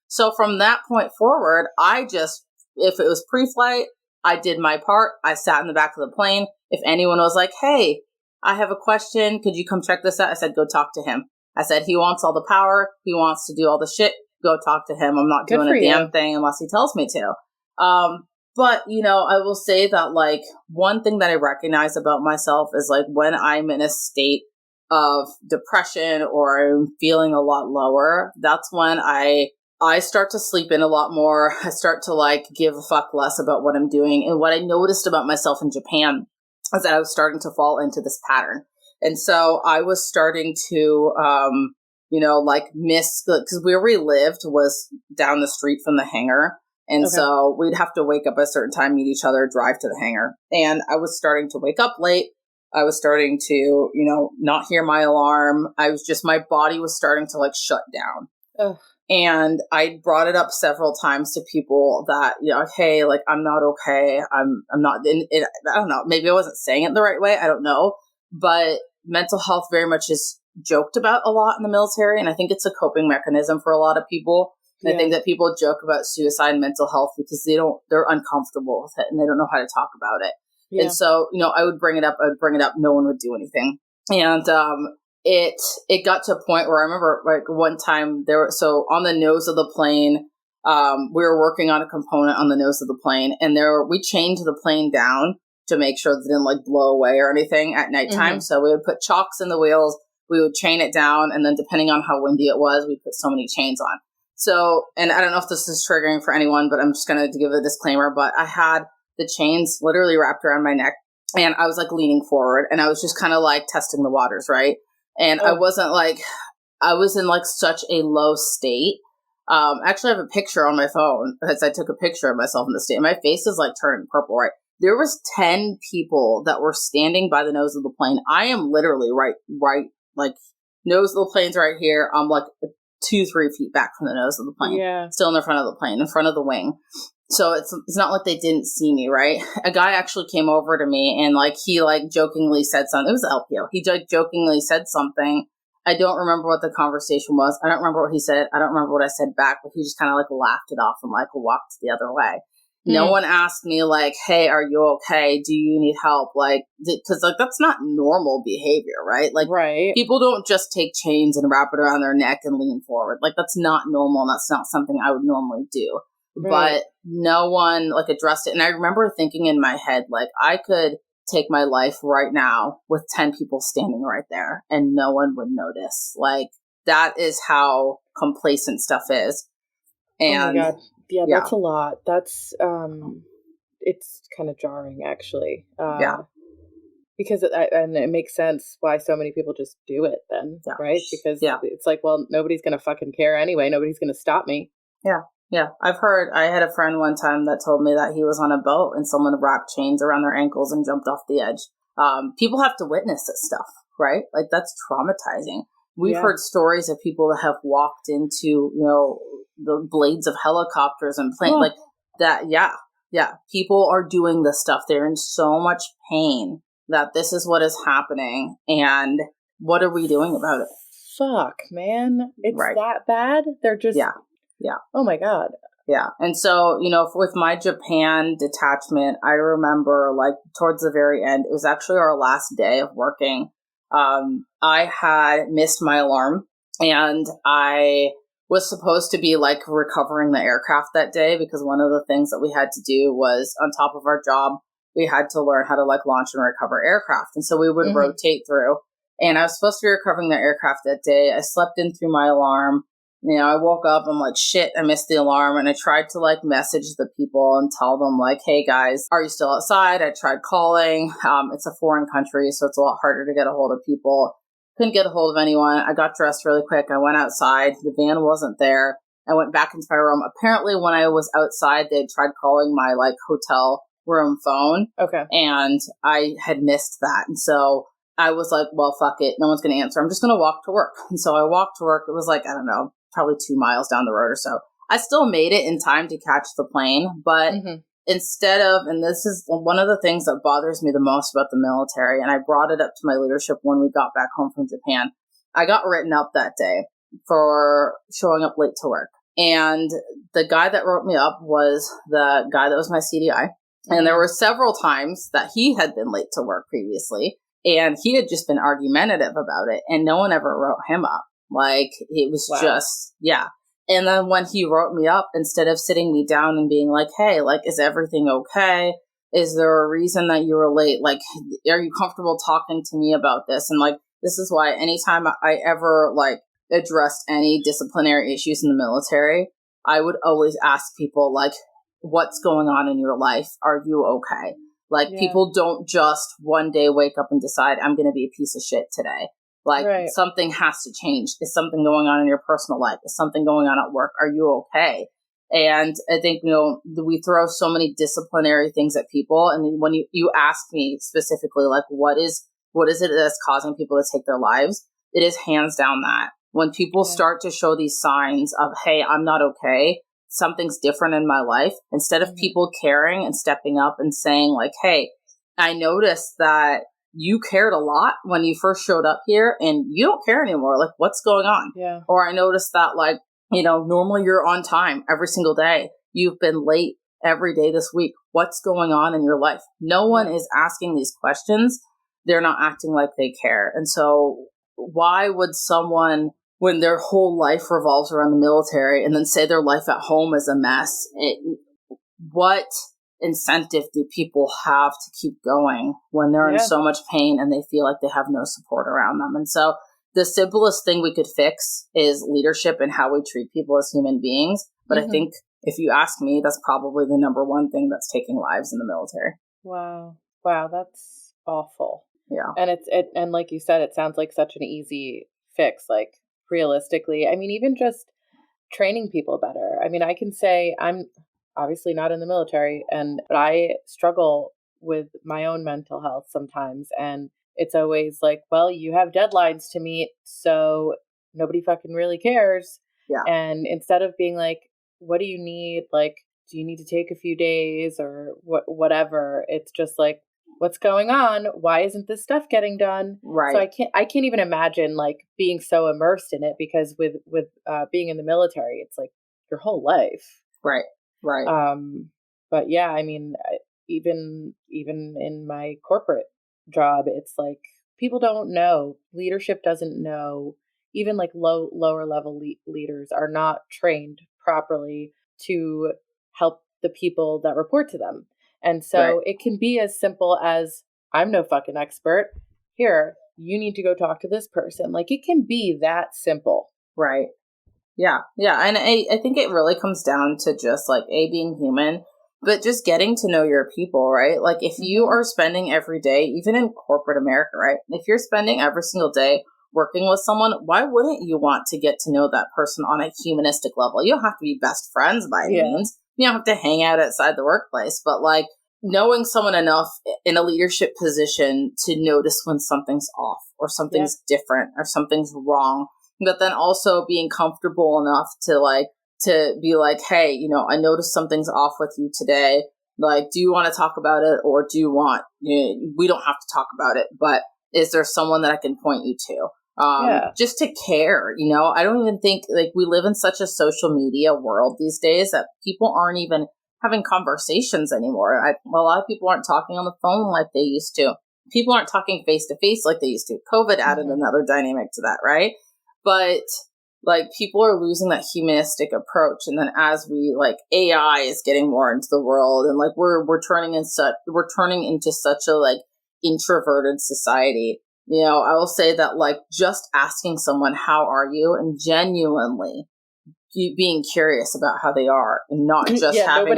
So from that point forward, if it was pre-flight, I did my part. I sat in the back of the plane. If anyone was like, hey, I have a question, could you come check this out? I said, go talk to him. I said, he wants all the power. He wants to do all the shit. Go talk to him. I'm not doing a damn thing unless he tells me to. But, you know, I will say that, like, one thing that I recognize about myself is, like, when I'm in a state of depression or I'm feeling a lot lower, that's when I start to sleep in a lot more. I start to, like, give a fuck less about what I'm doing. And what I noticed about myself in Japan is that I was starting to fall into this pattern. And so I was starting to, miss because where we lived was down the street from the hangar. And so we'd have to wake up at a certain time, meet each other, drive to the hangar. And I was starting to wake up late. I was starting to, not hear my alarm. My body was starting to like shut down. Ugh. And I brought it up several times to people that, hey, like, I'm not okay. I'm not in it. I don't know. Maybe I wasn't saying it the right way. I don't know. But mental health very much is joked about a lot in the military. And I think it's a coping mechanism for a lot of people. And I think that people joke about suicide and mental health because they're uncomfortable with it and they don't know how to talk about it. Yeah. And so, I would bring it up. No one would do anything. And, it got to a point where I remember like one time so on the nose of the plane, we were working on a component on the nose of the plane and we chained the plane down to make sure that it didn't like blow away or anything at nighttime. Mm-hmm. So we would put chocks in the wheels, we would chain it down. And then depending on how windy it was, we'd put so many chains on. So, and I don't know if this is triggering for anyone, but I'm just going to give a disclaimer, but I had the chains literally wrapped around my neck and I was like leaning forward and I was just kind of like testing the waters. Right. And I was in like such a low state. Actually I have a picture on my phone because I took a picture of myself in the state. My face is like turning purple, right? There was 10 people that were standing by the nose of the plane. I am literally right, like nose of the plane's right here. I'm like 2-3 feet back from the nose of the plane, still in the front of the plane, in front of the wing. So it's not like they didn't see me, right? A guy actually came over to me and like he like jokingly said something. It was LPO. He jokingly said something. I don't remember what the conversation was. I don't remember what he said. I don't remember what I said back, but he just kind of like laughed it off and like walked the other way. No one asked me like, hey, are you okay? Do you need help? Like, because like that's not normal behavior, right? Like, people don't just take chains and wrap it around their neck and lean forward. Like, that's not normal. And that's not something I would normally do. Right. But no one like addressed it. And I remember thinking in my head, like, I could take my life right now with 10 people standing right there and no one would notice. Like, that is how complacent stuff is. And oh my God. Yeah, that's a lot. That's, it's kind of jarring, actually. Because it makes sense why so many people just do it then, right? Because it's like, well, nobody's going to fucking care anyway. Nobody's going to stop me. Yeah. Yeah. I had a friend one time that told me that he was on a boat and someone wrapped chains around their ankles and jumped off the edge. People have to witness this stuff, right? Like, that's traumatizing. We've heard stories of people that have walked into, the blades of helicopters and planes like that. Yeah. People are doing this stuff. They're in so much pain that this is what is happening. And what are we doing about it? Fuck, man. It's that bad. They're just, yeah. Oh my God. Yeah. And so, with my Japan detachment, I remember like towards the very end, it was actually our last day of working. I had missed my alarm and I was supposed to be like recovering the aircraft that day because one of the things that we had to do was on top of our job, we had to learn how to like launch and recover aircraft. And so we would rotate through and I was supposed to be recovering the aircraft that day. I slept in through my alarm. I woke up, I'm like, shit, I missed the alarm. And I tried to like message the people and tell them like, hey guys, are you still outside? I tried calling. It's a foreign country, so it's a lot harder to get a hold of people. couldn't get a hold of anyone. I got dressed really quick. I went outside. The van wasn't there. I went back into my room. Apparently, when I was outside, they had tried calling my like hotel room phone. Okay. And I had missed that. And so I was like, well, fuck it. No one's going to answer. I'm just going to walk to work. And so I walked to work. It was like, I don't know, probably 2 miles down the road or so. I still made it in time to catch the plane. But instead of, and this is one of the things that bothers me the most about the military, and I brought it up to my leadership when we got back home from Japan, I got written up that day for showing up late to work. And the guy that wrote me up was the guy that was my CDI. And there were several times that he had been late to work previously, and he had just been argumentative about it, and no one ever wrote him up. Like, it was just, yeah. And then when he wrote me up, instead of sitting me down and being like, hey, like, is everything okay? Is there a reason that you were late? Like, are you comfortable talking to me about this? And like, this is why anytime I ever like addressed any disciplinary issues in the military, I would always ask people like, what's going on in your life? Are you okay? Like, people don't just one day wake up and decide, I'm going to be a piece of shit today. Like, something has to change. Is something going on in your personal life? Is something going on at work? Are you okay? And I think, we throw so many disciplinary things at people. And when you ask me specifically, like, what is it that's causing people to take their lives? It is hands down that. When people start to show these signs of, hey, I'm not okay, something's different in my life, instead of people caring and stepping up and saying like, hey, I noticed that you cared a lot when you first showed up here and you don't care anymore. Like, what's going on? Yeah. Or I noticed that like, normally you're on time every single day. You've been late every day this week. What's going on in your life? No one is asking these questions. They're not acting like they care. And so why would someone, when their whole life revolves around the military, and then say their life at home is a mess, what incentive do people have to keep going when they're in so much pain and they feel like they have no support around them? And so the simplest thing we could fix is leadership and how we treat people as human beings. But I think if you ask me, that's probably the number one thing that's taking lives in the military. Wow, that's awful. Yeah. And and like you said, it sounds like such an easy fix. Like, realistically, I mean, even just training people better. I mean, I can say I'm obviously not in the military, but I struggle with my own mental health sometimes. And it's always like, well, you have deadlines to meet, so nobody fucking really cares. Yeah. And instead of being like, what do you need? Like, do you need to take a few days or whatever? It's just like, what's going on? Why isn't this stuff getting done? Right. So I can't even imagine like being so immersed in it, because with being in the military, it's like your whole life. Right. But yeah, I mean, even in my corporate job, it's like people don't know. Leadership doesn't know. Even like lower level leaders are not trained properly to help the people that report to them. And so it can be as simple as, I'm no fucking expert. Here, you need to go talk to this person. Like, it can be that simple. Right. Yeah. Yeah. And I think it really comes down to just like being human, but just getting to know your people, right? Like, if you are spending every day, even in corporate America, right? If you're spending every single day working with someone, why wouldn't you want to get to know that person on a humanistic level? You don't have to be best friends by any means. You don't have to hang out outside the workplace, but like knowing someone enough in a leadership position to notice when something's off or something's different or something's wrong, but then also being comfortable enough to be like, hey, I noticed something's off with you today. Like, do you want to talk about it, or do you want, we don't have to talk about it, but is there someone that I can point you to? Just to care, I don't even think, like, we live in such a social media world these days that people aren't even having conversations anymore. A lot of people aren't talking on the phone like they used to. People aren't talking face to face like they used to. COVID added another dynamic to that, right? But like, people are losing that humanistic approach. And then as we AI is getting more into the world, and like we're turning into such a like introverted society. I will say that like just asking someone, how are you? And genuinely being curious about how they are, and not just having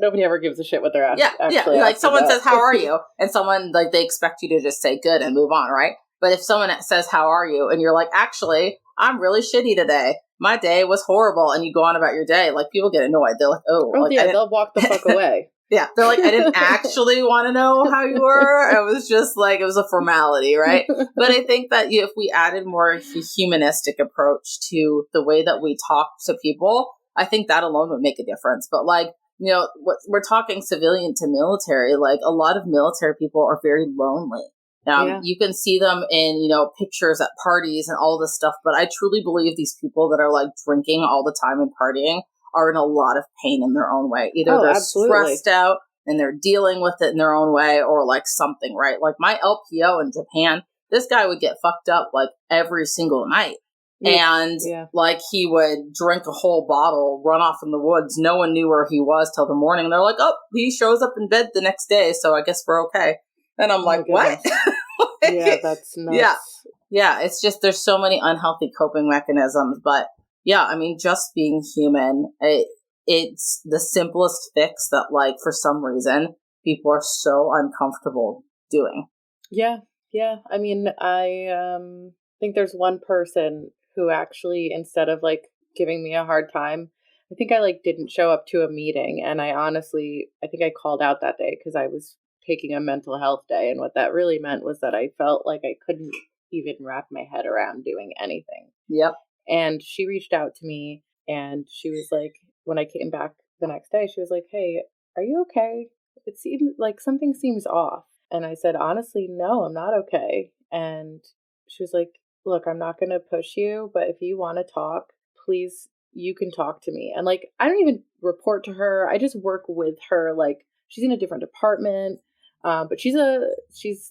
nobody ever gives a shit what they're asking. Like someone says, how are you? And someone, like, they expect you to just say good and move on, right? But if someone says, how are you? And you're like, actually, I'm really shitty today. My day was horrible. And you go on about your day. Like, people get annoyed. They're like, oh, like, yeah, they'll walk the fuck away. Yeah. They're like, I didn't actually want to know how you were. It was just like, it was a formality, right? But I think that if we added more humanistic approach to the way that we talk to people, I think that alone would make a difference. But like, you know, we're talking civilian to military, like a lot of military people are very lonely. You can see them in, you know, pictures at parties and all this stuff. But I truly believe these people that are like drinking all the time and partying are in a lot of pain in their own way. Either they're stressed out and they're dealing with it in their own way, or like something, right? Like my LPO in Japan, this guy would get fucked up like every single night. And like he would drink a whole bottle, run off in the woods. No one knew where he was till the morning. And they're like, oh, he shows up in bed the next day. So I guess we're okay. And I'm like, what? Yeah, that's nuts. Yeah. It's just, there's so many unhealthy coping mechanisms, but yeah, I mean, just being human, it's the simplest fix that, like, for some reason, people are so uncomfortable doing. Yeah. I mean, I think there's one person who actually, instead of, like, giving me a hard time, I think I, like, didn't show up to a meeting. And I think I called out that day because I was taking a mental health day. And what that really meant was that I felt like I couldn't even wrap my head around doing anything. Yep. And she reached out to me and she was like, when I came back the next day, she was like, hey, are you okay? It seemed like something seems off. And I said, honestly, no, I'm not okay. And she was like, look, I'm not going to push you, but if you want to talk, please, you can talk to me. And like, I don't even report to her. I just work with her. Like, she's in a different department. But she's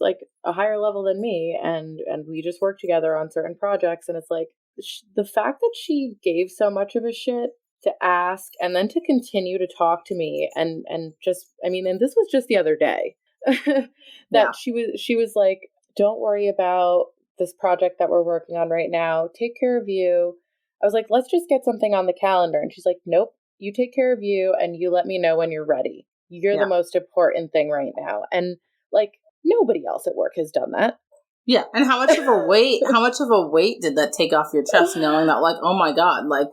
like a higher level than me. And we just work together on certain projects. And it's like, the fact that she gave so much of a shit to ask and then to continue to talk to me and just, I mean, and this was just the other day that she was like, don't worry about this project that we're working on right now. Take care of you. I was like, let's just get something on the calendar. And she's like, nope, you take care of you and you let me know when you're ready. You're the most important thing right now. And like, nobody else at work has done that. Yeah. And how much of a weight did that take off your chest, knowing that, like, oh my God, like,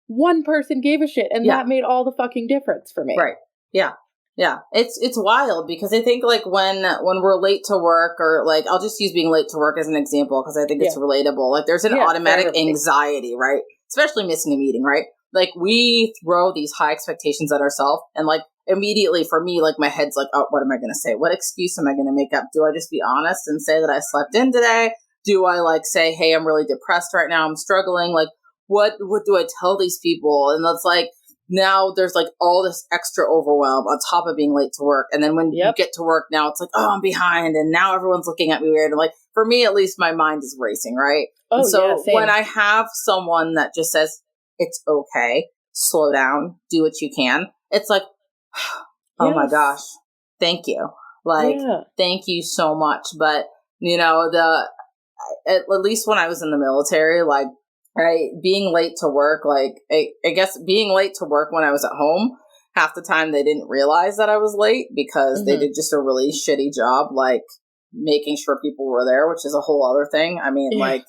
one person gave a shit and that made all the fucking difference for me. Right. Yeah. Yeah. It's wild because I think like when we're late to work, or like, I'll just use being late to work as an example because I think it's relatable. Like there's an automatic anxiety, right? Especially missing a meeting, right? Like we throw these high expectations at ourselves and like immediately for me, like my head's like, oh, what am I going to say? What excuse am I going to make up? Do I just be honest and say that I slept in today? Do I like say, hey, I'm really depressed right now. I'm struggling. Like, what do I tell these people? And that's like, now there's like all this extra overwhelm on top of being late to work. And then when you get to work now, it's like, oh, I'm behind. And now everyone's looking at me weird. And like, for me, at least my mind is racing, right? Oh, and so when I have someone that just says, it's okay, slow down, do what you can. It's like, oh my gosh, thank you. Like, thank you so much. But, you know, at least when I was in the military, like, right, being late to work, like, I guess being late to work when I was at home, half the time they didn't realize that I was late because they did just a really shitty job, like, making sure people were there, which is a whole other thing. I mean, like,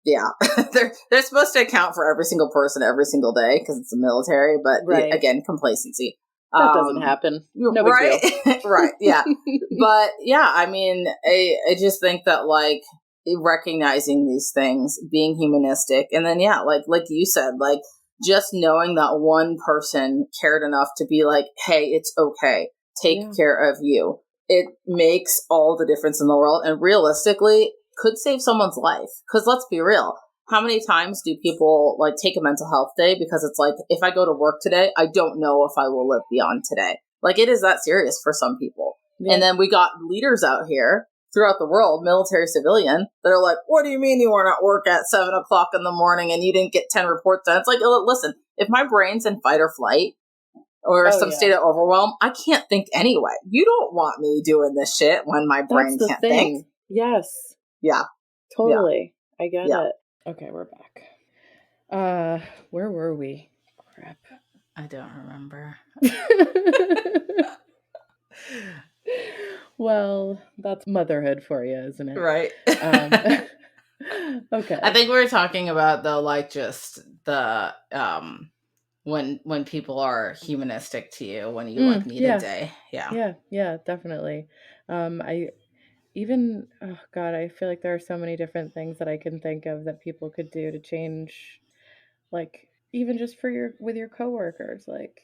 they're supposed to account for every single person every single day because it's the military, but again, complacency. That doesn't happen. No big deal. Right. Yeah. But yeah, I mean, I just think that like recognizing these things, being humanistic, and then like you said, like just knowing that one person cared enough to be like, hey, it's okay, take care of you. It makes all the difference in the world, and realistically could save someone's life. Because let's be real. How many times do people like take a mental health day because it's like, if I go to work today, I don't know if I will live beyond today. Like it is that serious for some people. Yeah. And then we got leaders out here throughout the world, military, civilian, that are like, what do you mean you weren't at work at 7 o'clock in the morning and you didn't get 10 reports done? It's like, listen, if my brain's in fight or flight or some state of overwhelm, I can't think anyway. You don't want me doing this shit when my brain can't think. Yes. Yeah. Totally. Yeah. I get it. Okay, we're back. Where were we? Crap. I don't remember. Well, that's motherhood for you, isn't it? Right. Okay. I think we were talking about, though, like, just the when people are humanistic to you, when you like need a day. Yeah, definitely. I even, oh God, I feel like there are so many different things that I can think of that people could do to change, like even just for with your coworkers, like,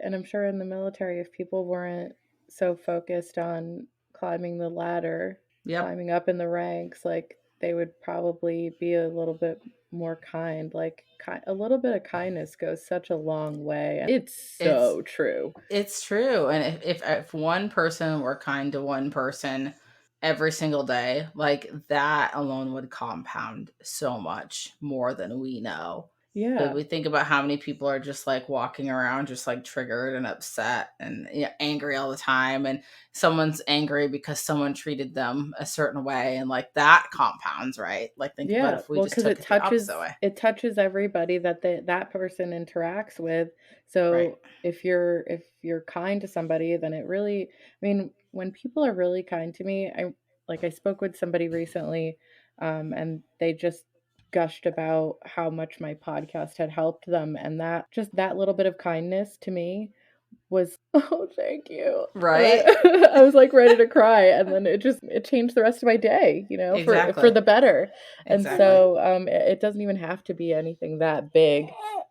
and I'm sure in the military, if people weren't so focused on climbing the ladder, climbing up in the ranks, like they would probably be a little bit more kind. Like a little bit of kindness goes such a long way. It's so true. It's true. And if one person were kind to one person every single day, like, that alone would compound so much more than we know. Yeah. But we think about how many people are just like walking around just like triggered and upset and, you know, angry all the time, and someone's angry because someone treated them a certain way, and like that compounds, right? Like, think about if we just took it the opposite way. It touches everybody that that person interacts with. So if you're kind to somebody, then it really, I mean, when people are really kind to me, I spoke with somebody recently, and they just gushed about how much my podcast had helped them, and that little bit of kindness to me was, oh, thank you. Right. I was like ready to cry, and then it changed the rest of my day, you know, for the better. And so it doesn't even have to be anything that big.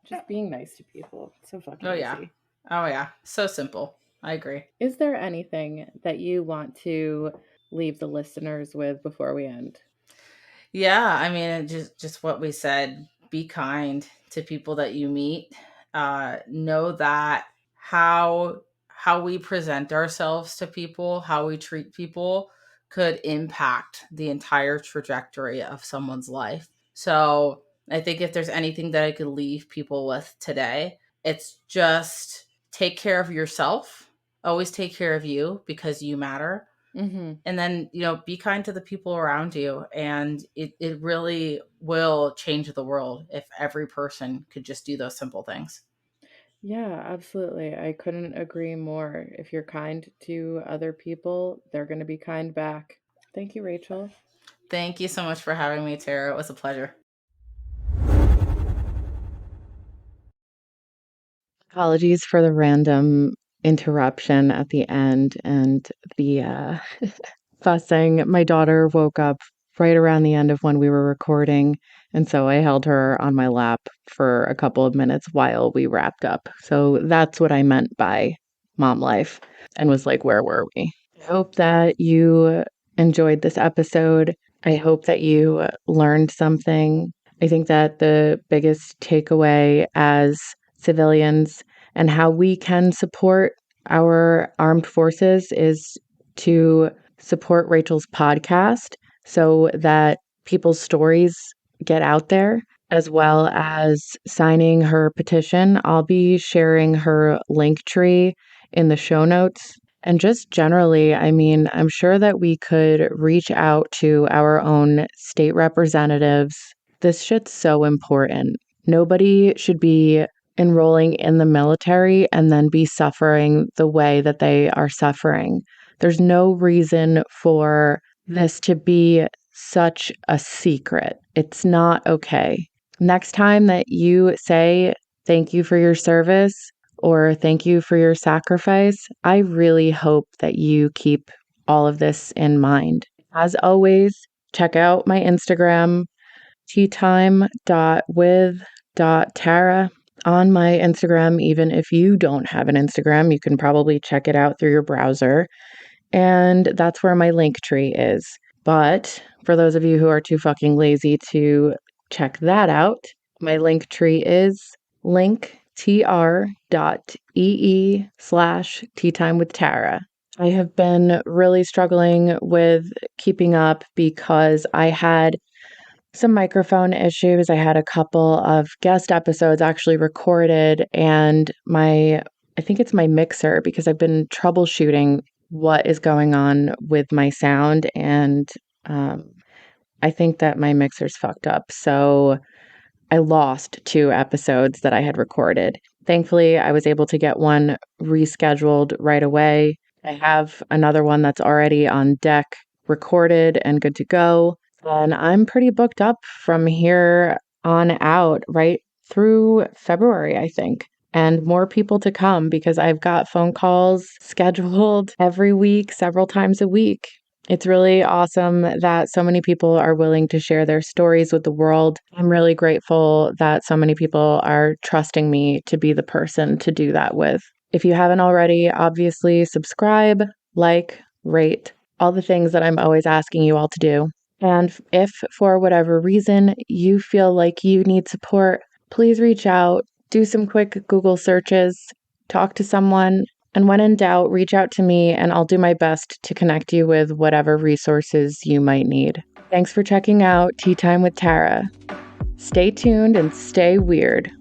Just being nice to people. So fucking easy. Oh yeah. So simple. I agree. Is there anything that you want to leave the listeners with before we end? Yeah, I mean, just what we said. Be kind to people that you meet. Know that how we present ourselves to people, how we treat people, could impact the entire trajectory of someone's life. So I think if there's anything that I could leave people with today, it's just take care of yourself. Always take care of you, because you matter. Mm-hmm. And then, you know, be kind to the people around you, and it really will change the world if every person could just do those simple things. Yeah, absolutely. I couldn't agree more. If you're kind to other people, they're going to be kind back. Thank you, Rachel. Thank you so much for having me, Tara. It was a pleasure. Apologies for the random interruption at the end and the fussing. My daughter woke up right around the end of when we were recording, and so I held her on my lap for a couple of minutes while we wrapped up. So that's what I meant by mom life, and was like, where were we? I hope that you enjoyed this episode. I hope that you learned something. I think that the biggest takeaway as civilians and how we can support our armed forces is to support Rachel's podcast so that people's stories get out there, as well as signing her petition. I'll be sharing her link tree in the show notes. And just generally, I mean, I'm sure that we could reach out to our own state representatives. This shit's so important. Nobody should be enrolling in the military and then be suffering the way that they are suffering. There's no reason for this to be such a secret. It's not okay. Next time that you say thank you for your service or thank you for your sacrifice, I really hope that you keep all of this in mind. As always, check out my Instagram, teatime.with.tara. On my Instagram, even if you don't have an Instagram, you can probably check it out through your browser. And that's where my link tree is. But for those of you who are too fucking lazy to check that out, my link tree is linktr.ee/teatimewithtara. I have been really struggling with keeping up because I had some microphone issues. I had a couple of guest episodes actually recorded, and I think it's my mixer, because I've been troubleshooting what is going on with my sound, and I think that my mixer's fucked up. So I lost 2 episodes that I had recorded. Thankfully, I was able to get one rescheduled right away. I have another one that's already on deck, recorded and good to go. And I'm pretty booked up from here on out, right through February, I think. And more people to come because I've got phone calls scheduled every week, several times a week. It's really awesome that so many people are willing to share their stories with the world. I'm really grateful that so many people are trusting me to be the person to do that with. If you haven't already, obviously subscribe, like, rate, all the things that I'm always asking you all to do. And if for whatever reason you feel like you need support, please reach out, do some quick Google searches, talk to someone, and when in doubt, reach out to me and I'll do my best to connect you with whatever resources you might need. Thanks for checking out Tea Time with Tara. Stay tuned and stay weird.